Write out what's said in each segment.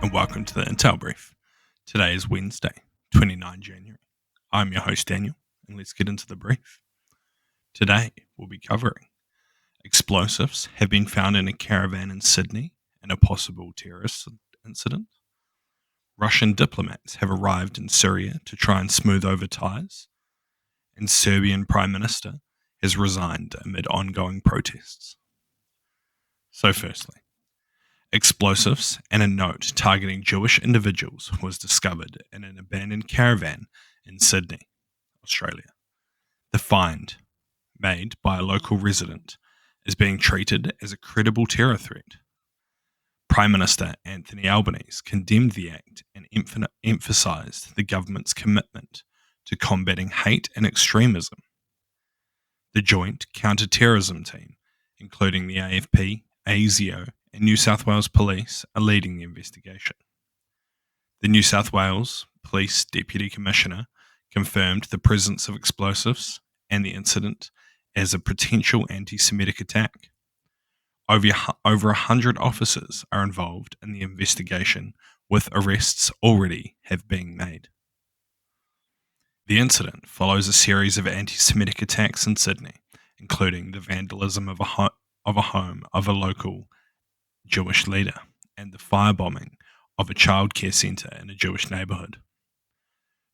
and welcome to the Intel Brief. Today is Wednesday, 29 January. I'm your host Daniel, and let's get into the brief. Today, we'll be covering explosives have been found in a caravan in Sydney in a possible terrorist incident. Russian diplomats have arrived in Syria to try and smooth over ties. And Serbian Prime Minister has resigned amid ongoing protests. So firstly, explosives and a note targeting Jewish individuals was discovered in an abandoned caravan in Sydney, Australia. The find, made by a local resident, is being treated as a credible terror threat. Prime Minister Anthony Albanese condemned the act and emphasised the government's commitment to combating hate and extremism. The Joint Counter-Terrorism Team, including the AFP, ASIO, and New South Wales Police, are leading the investigation. The New South Wales Police Deputy Commissioner confirmed the presence of explosives and the incident as a potential anti-Semitic attack. Over 100 officers are involved in the investigation, with arrests already have been made. The incident follows a series of anti-Semitic attacks in Sydney, including the vandalism of a home of a local Jewish leader and the firebombing of a childcare centre in a Jewish neighbourhood.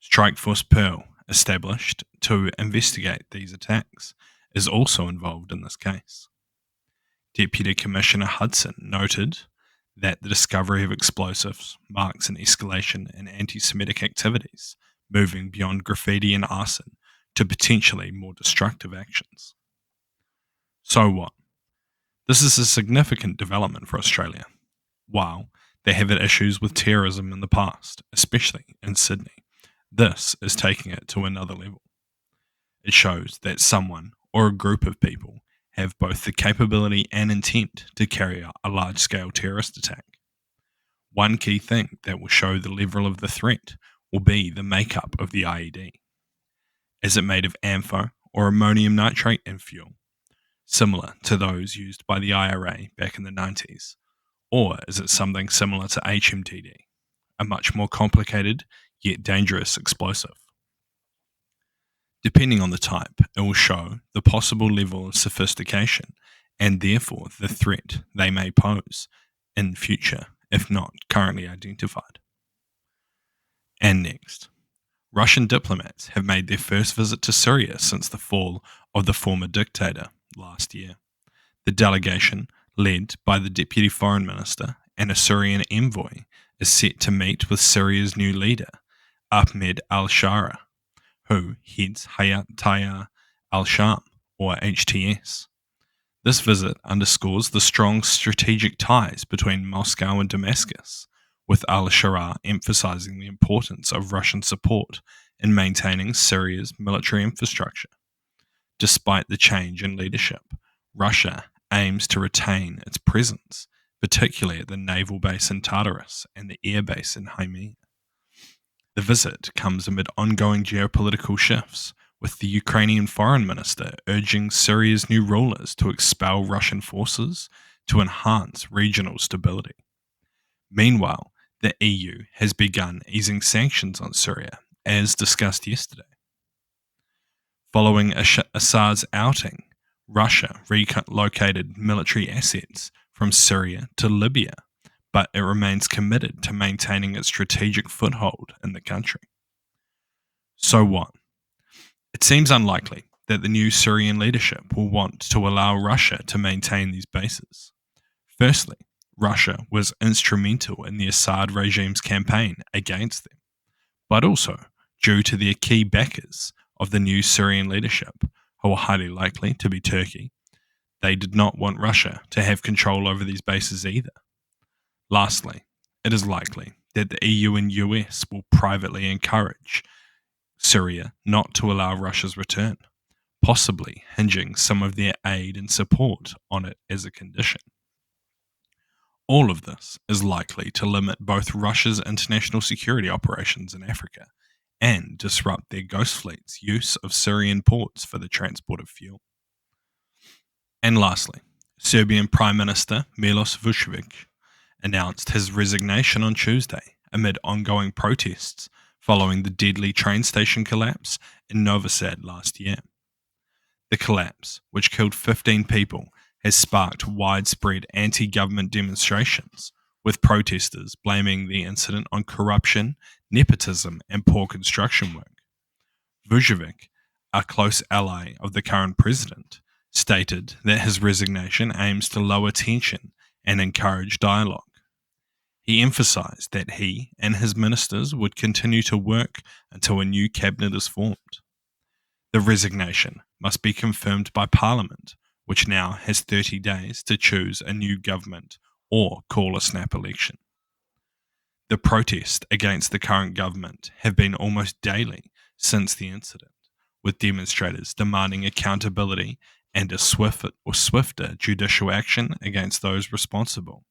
Strikeforce Pearl, established to investigate these attacks, is also involved in this case. Deputy Commissioner Hudson noted that the discovery of explosives marks an escalation in anti-Semitic activities, moving beyond graffiti and arson to potentially more destructive actions. So what? This is a significant development for Australia. While they have had issues with terrorism in the past, especially in Sydney, this is taking it to another level. It shows that someone or a group of people have both the capability and intent to carry out a large-scale terrorist attack. One key thing that will show the level of the threat will be the makeup of the IED. Is it made of AMPHO or ammonium nitrate and fuel, similar to those used by the IRA back in the 90s? Or is it something similar to HMTD, a much more complicated yet dangerous explosive? Depending on the type, it will show the possible level of sophistication and therefore the threat they may pose in the future if not currently identified. And next, Russian diplomats have made their first visit to Syria since the fall of the former dictator last year. The delegation, led by the Deputy Foreign Minister and a Syrian envoy, is set to meet with Syria's new leader, Ahmed al-Shara, who heads Hayat Tahrir al-Sham, or HTS. This visit underscores the strong strategic ties between Moscow and Damascus, with al-Shara emphasizing the importance of Russian support in maintaining Syria's military infrastructure. Despite the change in leadership, Russia aims to retain its presence, particularly at the naval base in Tartarus and the air base in Crimea. The visit comes amid ongoing geopolitical shifts, with the Ukrainian foreign minister urging Syria's new rulers to expel Russian forces to enhance regional stability. Meanwhile, the EU has begun easing sanctions on Syria, as discussed yesterday. Following Assad's outing, Russia relocated military assets from Syria to Libya, but it remains committed to maintaining its strategic foothold in the country. So what? It seems unlikely that the new Syrian leadership will want to allow Russia to maintain these bases. Firstly, Russia was instrumental in the Assad regime's campaign against them, but also due to their key backers of the new Syrian leadership, who are highly likely to be Turkey. They did not want Russia to have control over these bases either. Lastly, it is likely that the EU and US will privately encourage Syria not to allow Russia's return, possibly hinging some of their aid and support on it as a condition. All of this is likely to limit both Russia's international security operations in Africa and disrupt their ghost fleet's use of Syrian ports for the transport of fuel. And lastly, Serbian Prime Minister Milos Vučević announced his resignation on Tuesday amid ongoing protests following the deadly train station collapse in Novi Sad last year. The collapse, which killed 15 people, has sparked widespread anti-government demonstrations, with protesters blaming the incident on corruption, nepotism, and poor construction work. Vujovic, a close ally of the current president, stated that his resignation aims to lower tension and encourage dialogue. He emphasized that he and his ministers would continue to work until a new cabinet is formed. The resignation must be confirmed by Parliament, which now has 30 days to choose a new government or call a snap election. The protests against the current government have been almost daily since the incident, with demonstrators demanding accountability and a swifter judicial action against those responsible.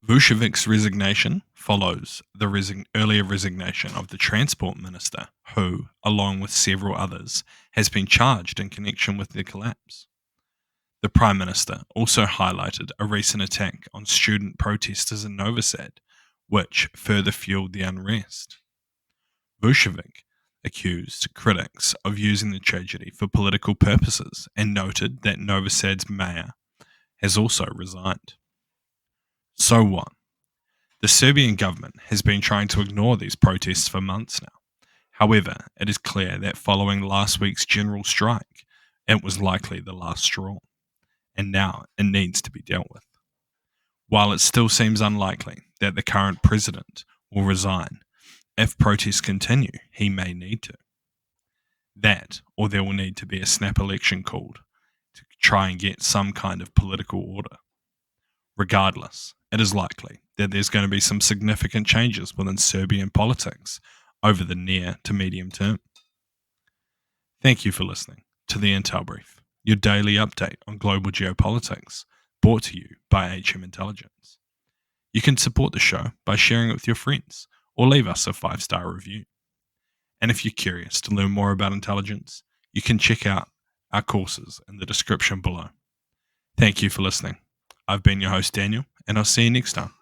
Vucevic's resignation follows the earlier resignation of the transport minister, who, along with several others, has been charged in connection with the collapse. The Prime Minister also highlighted a recent attack on student protesters in Novi Sad, which further fueled the unrest. Vucevic accused critics of using the tragedy for political purposes and noted that Novi Sad's mayor has also resigned. So what? The Serbian government has been trying to ignore these protests for months now. However, it is clear that following last week's general strike, it was likely the last straw, and now it needs to be dealt with. While it still seems unlikely that the current president will resign, if protests continue, he may need to. That, or there will need to be a snap election called to try and get some kind of political order. Regardless, it is likely that there's going to be some significant changes within Serbian politics over the near to medium term. Thank you for listening to the Intel Brief, your daily update on global geopolitics, brought to you by HM Intelligence. You can support the show by sharing it with your friends or leave us a 5-star review. And if you're curious to learn more about intelligence, you can check out our courses in the description below. Thank you for listening. I've been your host, Daniel, and I'll see you next time.